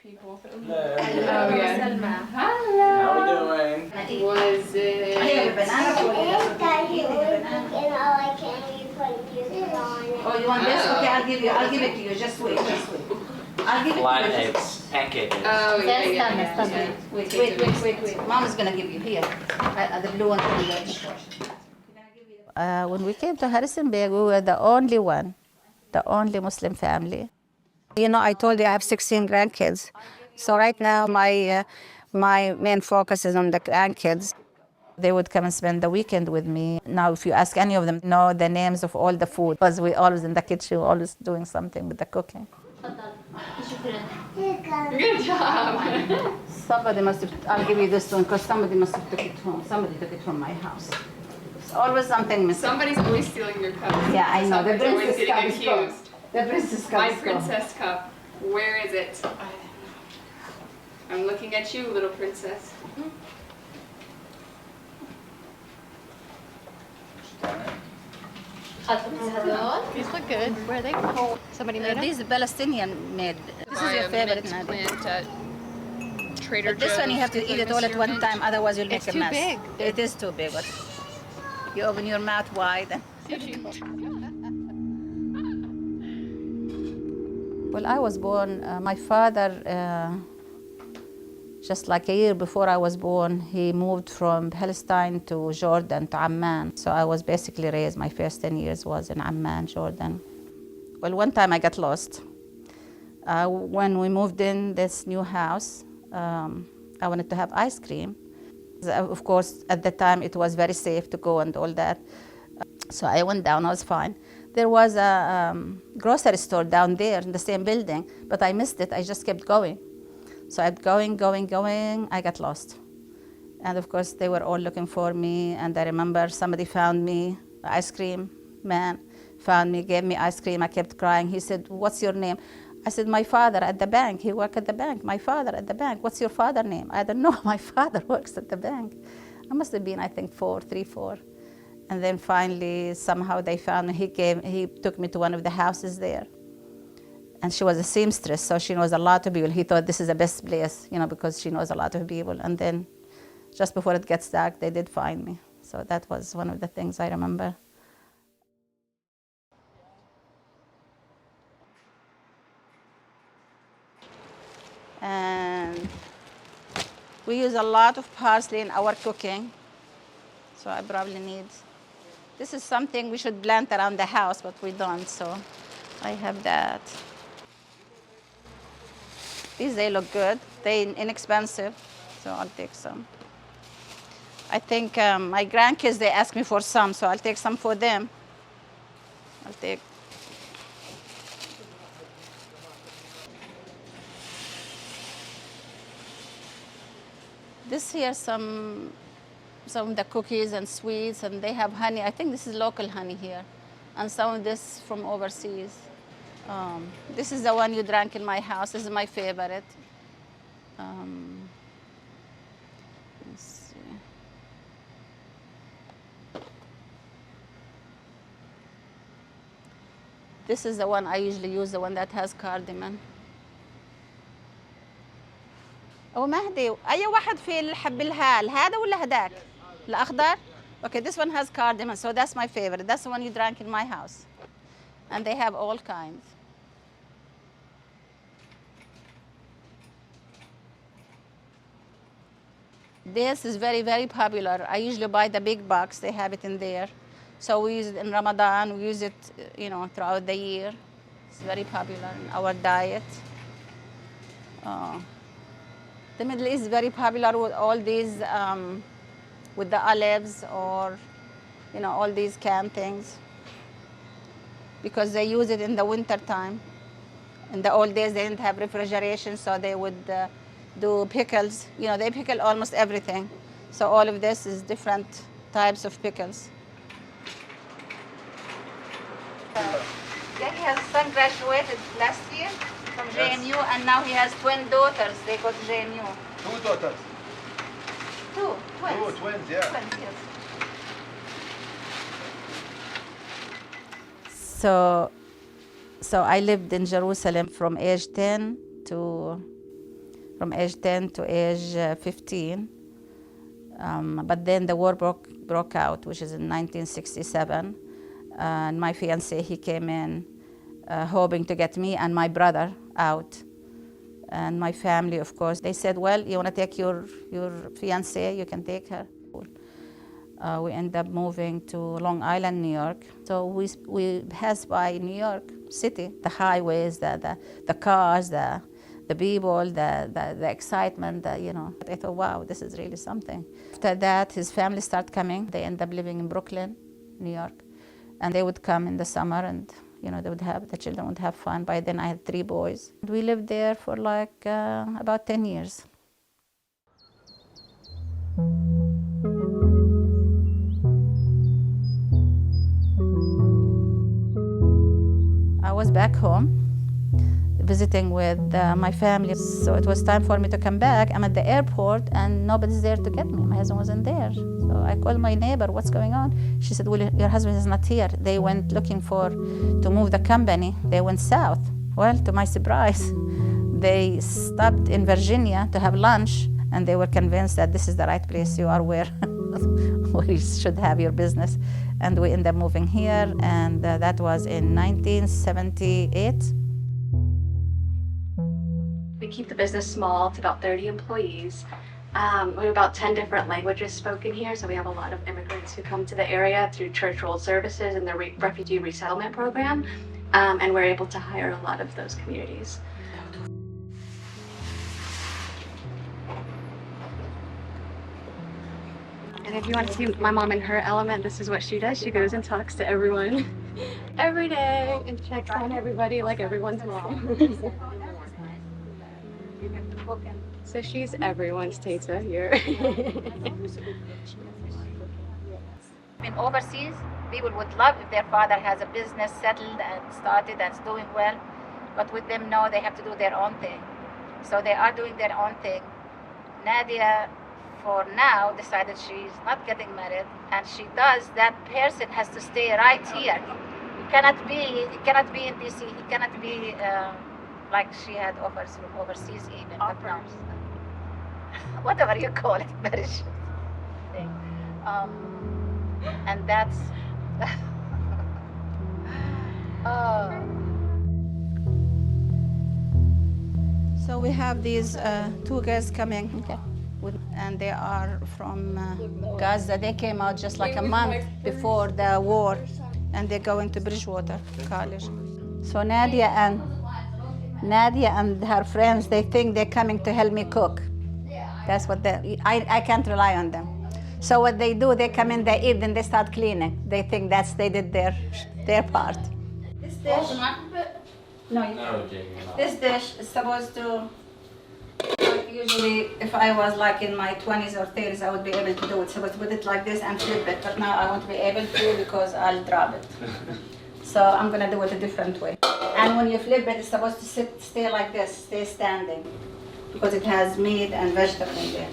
people. Hello. Oh, yeah. Hello. How are we doing? Was it? Oh, you want this? Okay, I'll give it to you. Just wait. I'll give it Flat to you. eggs, pancake eggs. Oh, yeah. Wait. Mom is gonna give you here. The blue one. When we came to Harrisonburg, we were the only Muslim family. You know, I told you I have 16 grandkids. So right now, my main focus is on the grandkids. They would come and spend the weekend with me. Now, if you ask any of them, know the names of all the food, because we're always in the kitchen, always doing something with the cooking. Good job. Somebody must have. I'll give you this one because somebody must have took it home. Somebody took it from my house. There's always something missing. Somebody's always stealing your cup. Yeah, I know. The Somebody's always princess getting cup is gone. accused. The princess cup My is gone. princess cup. Where is it? I'm looking at you, little princess. These look good. Where are they from? Somebody made them? These Palestinian made. This is your favorite, Nadia. Trader But this one you have to eat it all at one time, otherwise you'll make It's a too mess. big. It is too big. But you open your mouth wide. Well, I was born, my father, just like a year before I was born, he moved from Palestine to Jordan, to Amman. So I was basically raised, my first 10 years was in Amman, Jordan. Well, one time I got lost. When we moved in this new house, I wanted to have ice cream. Of course, at the time it was very safe to go and all that. So I went down, I was fine. There was a grocery store down there in the same building, but I missed it, I just kept going. So I kept going, I got lost. And of course, they were all looking for me, and I remember somebody found me, the ice cream man found me, gave me ice cream, I kept crying. He said, "What's your name?" I said, "My father at the bank, he works at the bank, my father at the bank." "What's your father's name?" "I don't know, my father works at the bank." I must have been, I think, 4. And then finally, somehow they found me. He took me to one of the houses there. And she was a seamstress, so she knows a lot of people. He thought this is the best place, because she knows a lot of people. And then just before it gets dark, they did find me. So that was one of the things I remember. And we use a lot of parsley in our cooking. So I probably need, this is something we should plant around the house, but we don't, so I have that. These, they look good. They're inexpensive, so I'll take some. I think my grandkids, they ask me for some, so I'll take some for them. I'll take. This here, some of the cookies and sweets, and they have honey. I think this is local honey here. And some of this from overseas. This is the one you drank in my house. This is my favorite. Let's see. This is the one I usually use, the one that has cardamom. أبو مهدي أي واحد في الحب الهال هذا ولا هداك؟ الأخضر؟ Okay, this one has cardamom, so that's my favorite. That's the one you drank in my house. And they have all kinds. This is very, very popular. I usually buy the big box. They have it in there. So we use it in Ramadan. We use it, throughout the year. It's very popular in our diet. The Middle East is very popular with all these, with the olives or, all these canned things, because they use it in the winter time. In the old days, they didn't have refrigeration, so they would do pickles. They pickle almost everything. So all of this is different types of pickles. He has son graduated last year from JMU, and now he has twin daughters. They go to JMU. 2 daughters. Twins. 2 twins, yeah. Twins, yes. So I lived in Jerusalem from age 10 to from age 10 to age 15. But then the war broke out, which is in 1967. And my fiancé, he came in hoping to get me and my brother out. And my family, of course, they said, well, you want to take your fiancé, you can take her. We end up moving to Long Island, New York. So we passed by New York City, the highways, the cars, the people, the excitement, you know. I thought, wow, this is really something. After that, his family started coming. They end up living in Brooklyn, New York. And they would come in the summer and, you know, the children would have fun. By then I had 3 boys. We lived there for like about 10 years. I was back home visiting with my family. So it was time for me to come back. I'm at the airport and nobody's there to get me. My husband wasn't there. So I called my neighbor, what's going on? She said, well, your husband is not here. They went looking to move the company. They went south. Well, to my surprise, they stopped in Virginia to have lunch and they were convinced that this is the right place. You are where you should have your business. And we ended up moving here, and that was in 1978. We keep the business small. It's about 30 employees. We have about 10 different languages spoken here, so we have a lot of immigrants who come to the area through church world services and the refugee resettlement program, and we're able to hire a lot of those communities. And if you want to see my mom in her element, this is what she does. She goes and talks to everyone every day and checks on everybody like everyone's mom. So she's everyone's Teta here. In overseas, people would love if their father has a business settled and started and is doing well, but with them, no, they have to do their own thing. So they are doing their own thing. Nadia, for now, decided she's not getting married, and she does. That person has to stay right here. It cannot be in DC. It cannot be like she had offers from overseas even. But no, whatever you call it, marriage thing. And that's. So we have these 2 girls coming. Okay. And they are from Gaza. They came out just like a month before the war, and they're going to Bridgewater College. So Nadia and her friends, they think they're coming to help me cook. That's what I can't rely on them. So what they do, they come in, they eat, then they start cleaning. They think they did their part. This dish, this dish is supposed to. Usually, if I was like in my 20s or 30s, I would be able to do it. So I would put it like this and flip it. But now I won't be able to because I'll drop it. So I'm gonna do it a different way. And when you flip it, it's supposed to stay like this, stay standing, because it has meat and vegetable in there.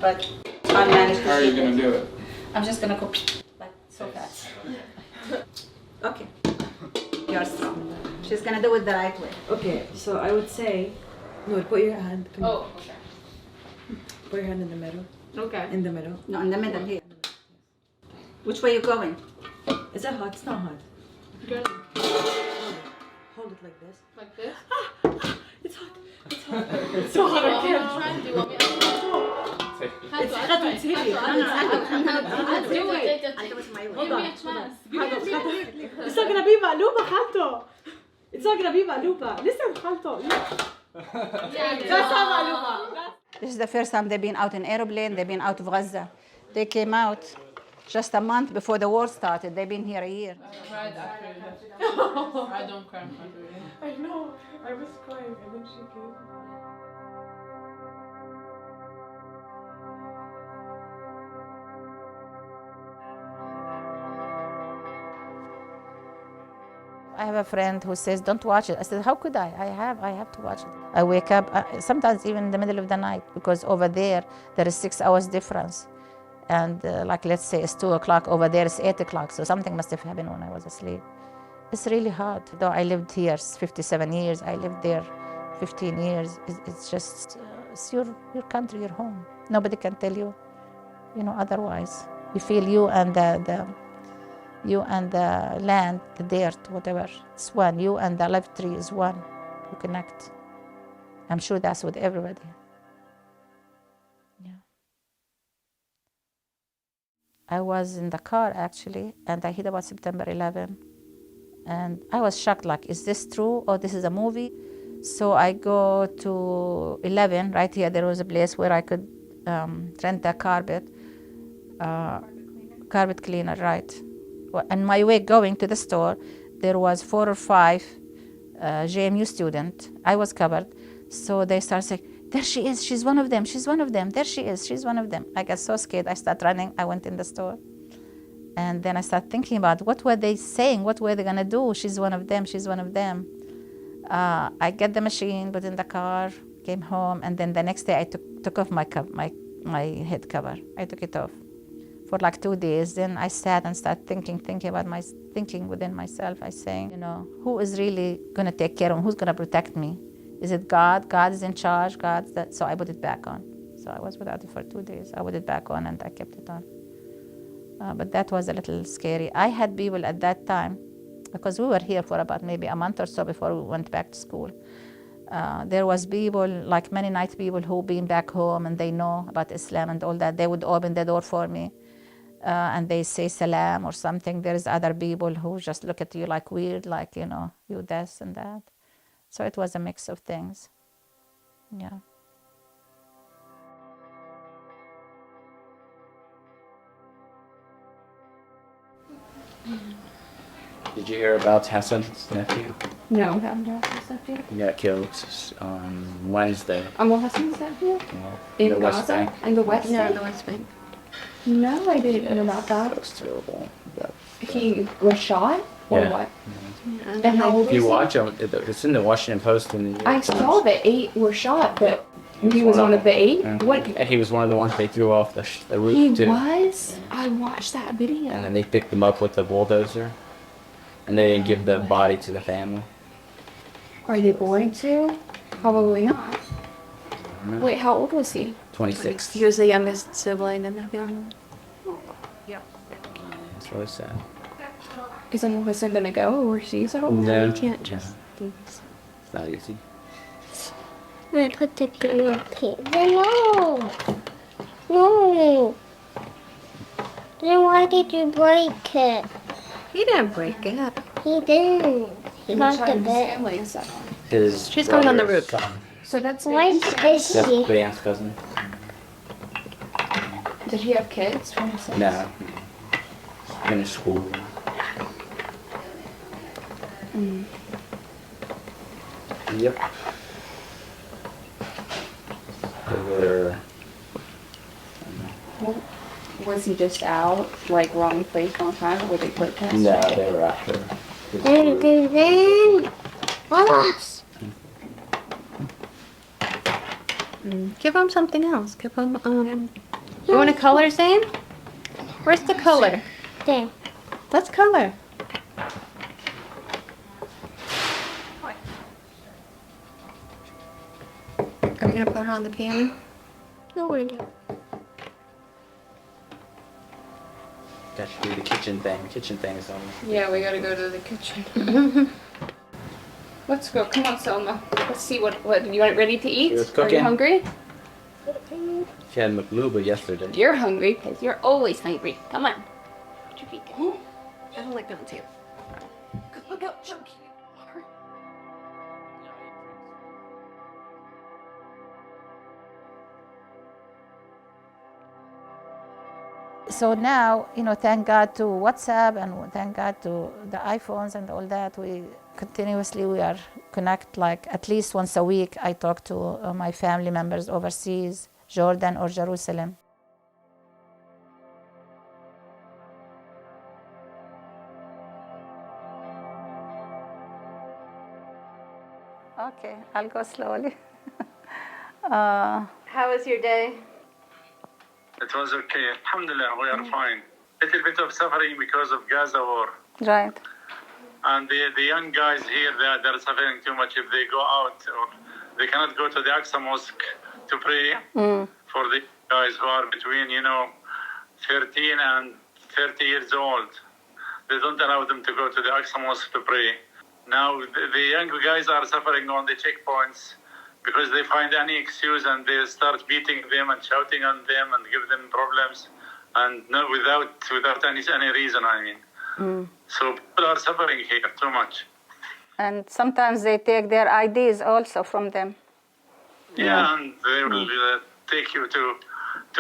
But I'll manage to. How are you gonna do it? I'm just gonna cook like so fast. Okay. You're strong. She's gonna do it the right way. Okay, so I would say. No, put your hand. Oh, okay. Put your hand in the middle. Okay. In the middle. No, in the middle here. Which way you going? Is that hot? It's not hot. Good. Hold it like this. Like this? It's hot. It's hot. It's so hot. I can't. Do you want me to It's hot. It's heavy. I'll do it. Hold on. It's not gonna be مقلوبة خالته. It's not gonna be مقلوبة. Listen خالته. This is the first time they've been out in airplane. They've been out of Gaza. They came out just a month before the war started. They've been here a year. I cried after that. I don't cry in front of you. I know. I was crying and then she came. I have a friend who says, don't watch it. I said, how could I? I have to watch it. I wake up, sometimes even in the middle of the night, because over there is 6 hours difference. And like, let's say it's 2 o'clock, over there it's 8 o'clock. So something must have happened when I was asleep. It's really hard. Though I lived here 57 years, I lived there 15 years. It's just It's your country, your home. Nobody can tell you, otherwise. You feel you and the land, the dirt, whatever. It's one. You and the live tree is one. You connect. I'm sure that's with everybody. Yeah. I was in the car actually, and I heard about September 11. And I was shocked, like, is this true or this is a movie? So I go to 11, right here, there was a place where I could rent a carpet cleaner, right. And my way going to the store, there was 4 or 5 JMU students. I was covered. So they start saying, there she is, she's one of them, she's one of them, there she is, she's one of them. I got so scared, I started running, I went in the store. And then I started thinking about what were they saying, what were they gonna do? She's one of them, she's one of them. I get the machine, put in the car, came home, and then the next day I took off my head cover. I took it off for like 2 days. Then I sat and started thinking within myself. I saying, who is really gonna take care of me? Who's gonna protect me? Is it God? God is in charge. So I put it back on. So I was without it for 2 days. I put it back on and I kept it on. But that was a little scary. I had people at that time, because we were here for about maybe a month or so before we went back to school. There was people, like many night people who been back home and they know about Islam and all that. They would open the door for me and they say salam or something. There's other people who just look at you like weird, like, you this and that. So it was a mix of things. Yeah. Did you hear about Hassan's nephew? No, I haven't heard this stuff yet. He got killed on Wednesday. What Hassan's that here? Well, In the West Gaza? Bank. In the West No, Bank? the West Bank. No, I didn't know about That that. was terrible. He was shot? Or Yeah. what? And how old If you was watch him, it's in the Washington Post and the New I York Times. saw that 8 were shot, but he was one of the 8? Yeah. What? And he was one of the ones they threw off the roof He too. was? I watched that video. And then they picked him up with the bulldozer. And they didn't give the body to the family. Are they going to? Probably not. Wait, how old was he? 26. He was the youngest sibling in the family. It's really sad. Isn't Hassan gonna go overseas at all? No. You can't just. It's not easy. I put the girl pig. No! No! Then why did you break it? He didn't break it. He didn't. He knocked His the bed. family is that on? His She's going on the brother's roof. son. So that's Why is That's he? Brianne's cousin. Did he have kids? 26. No. Finished school. Yep. They're, Was he just out, like wrong place, wrong time, or were they protesting? no, they were after. his Then, group. then, Boss. Give him something else. Give him, you want a color, Zane? Where's the color? There. Let's color. Are we gonna put her on the piano? No, we're not. Got to do the kitchen thing. The kitchen thing is on. Yeah, we gotta go to the kitchen. Let's go. Come on, Selma. Let's see what you want ready to eat? She was Are cooking. you hungry? She had McLuba yesterday. You're hungry because you're always hungry. Come on. I don't like that on tape. Look out, Chunky. So now, thank God to WhatsApp and thank God to the iPhones and all that, we are connect like at least once a week. I talk to my family members overseas, Jordan or Jerusalem. Okay, I'll go slowly. How was your day? It was okay. Alhamdulillah, we are fine. Little bit of suffering because of Gaza war. Right. And the young guys here, they're suffering too much if they go out. Or they cannot go to the Aqsa Mosque to pray for the guys who are between, 13 and 30 years old. They don't allow them to go to the Aqsa Mosque to pray. Now, the young guys are suffering on the checkpoints because they find any excuse and they start beating them and shouting on them and give them problems, and no, without any reason, I mean. So people are suffering here too much. And sometimes they take their IDs also from them. Yeah, and they will take you to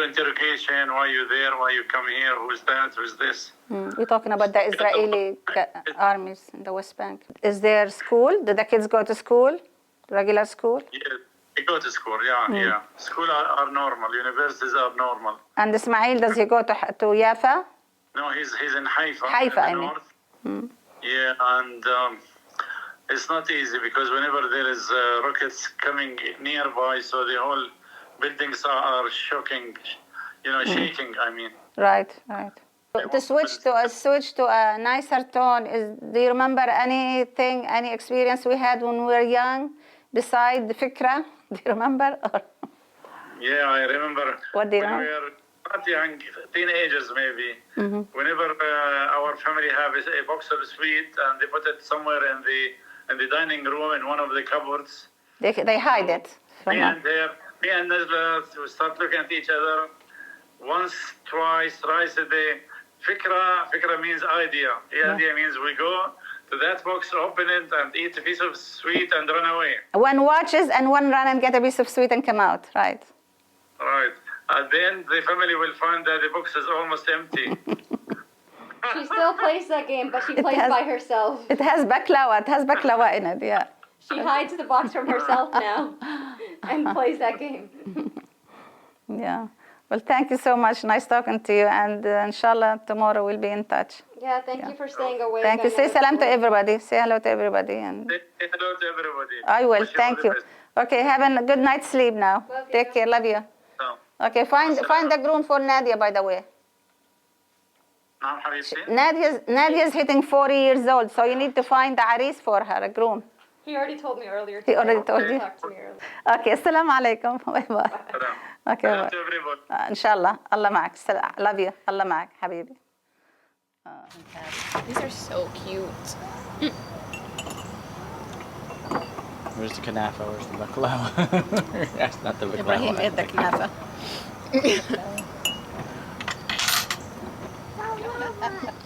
interrogation. Why you there? Why you come here? Who's that? Who's this? We're talking about the Israeli armies in the West Bank. Is there school? Do the kids go to school? Regular school? Yeah, they go to school, yeah. School are normal. Universities are normal. And Ismail, does he go to Yafa? No, he's in Haifa. Haifa, I in the mean. north. Yeah, and it's not easy because whenever there is rockets coming nearby, so the whole buildings are shaking, I mean. Right. To switch to a nicer tone, do you remember anything, any experience we had when we were young, beside the fikra? Do you remember? Yeah, I remember. What do you when remember? we were not young, teenagers maybe. Whenever our family have a box of sweet and they put it somewhere in the dining room in one of the cupboards. They hide it from us. Me and Najla, we start looking at each other once, twice, thrice a day. Fikra means idea. The idea means we go to that box, open it, and eat a piece of sweet and run away. One watches and one run and get a piece of sweet and come out, right? Right. At the end, the family will find that the box is almost empty. She still plays that game, but she plays by herself. It has baklawa in it, yeah. She hides the box from herself now and plays that game. Yeah. Well, thank you so much. Nice talking to you. And inshallah, tomorrow we'll be in touch. Yeah, thank you for staying awake. Thank you. Say salam to everybody. Say hello to everybody. And Say hello to everybody. I will. Wish Thank all you. the best. Okay, have a good night's sleep now. Love you. Take care. Love you. So, Okay, find the groom for Nadia, by the way. Naam Habibti. Nadia's hitting 40 years old, so you need to find the aris for her, a groom. He already told me earlier. He already told you? Talked to me earlier. Okay, assalamu alaikum. Bye bye. Salam. Okay, Salam bye. to everybody. Inshallah. Allah ma'ak. Love you. Allah ma'ak, habibi. These are so cute. Where's the kanafa? Where's the baklava? That's not the baklava. Ibrahim ate the knafa.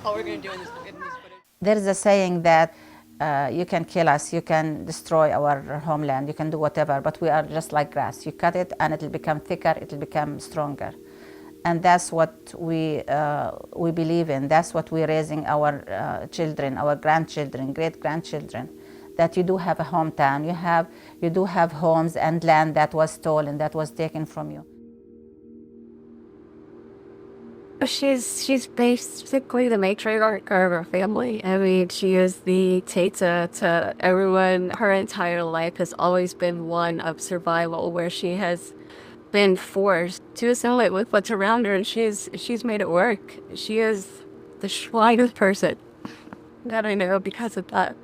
All we're gonna do in this footage. There is a saying that you can kill us, you can destroy our homeland, you can do whatever, but we are just like grass. You cut it and it will become thicker, it will become stronger. And that's what we believe in. That's what we're raising our children, our grandchildren, great-grandchildren, that you do have a hometown, you do have homes and land that was stolen, that was taken from you. She's basically the matriarch of her family. I mean, she is the Teta to everyone. Her entire life has always been one of survival, where she has been forced to assimilate with what's around her, and she's made it work. She is the slightest person that I know because of that.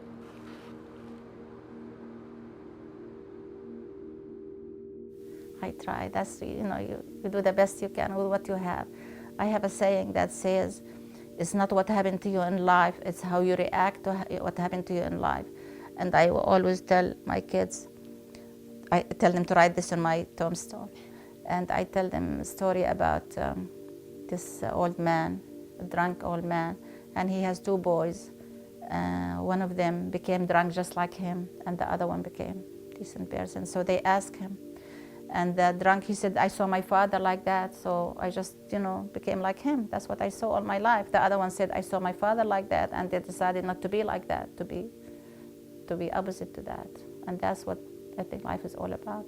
I try. That's, you do the best you can with what you have. I have a saying that says, it's not what happened to you in life, it's how you react to what happened to you in life. And I will always tell my kids, I tell them to write this on my tombstone. And I tell them a story about this old man, a drunk old man, and he has two boys. One of them became drunk just like him, and the other one became a decent person. So they asked him, and the drunk, he said, I saw my father like that, so I just, became like him. That's what I saw all my life. The other one said, I saw my father like that, and they decided not to be like that, to be opposite to that. And that's what I think life is all about.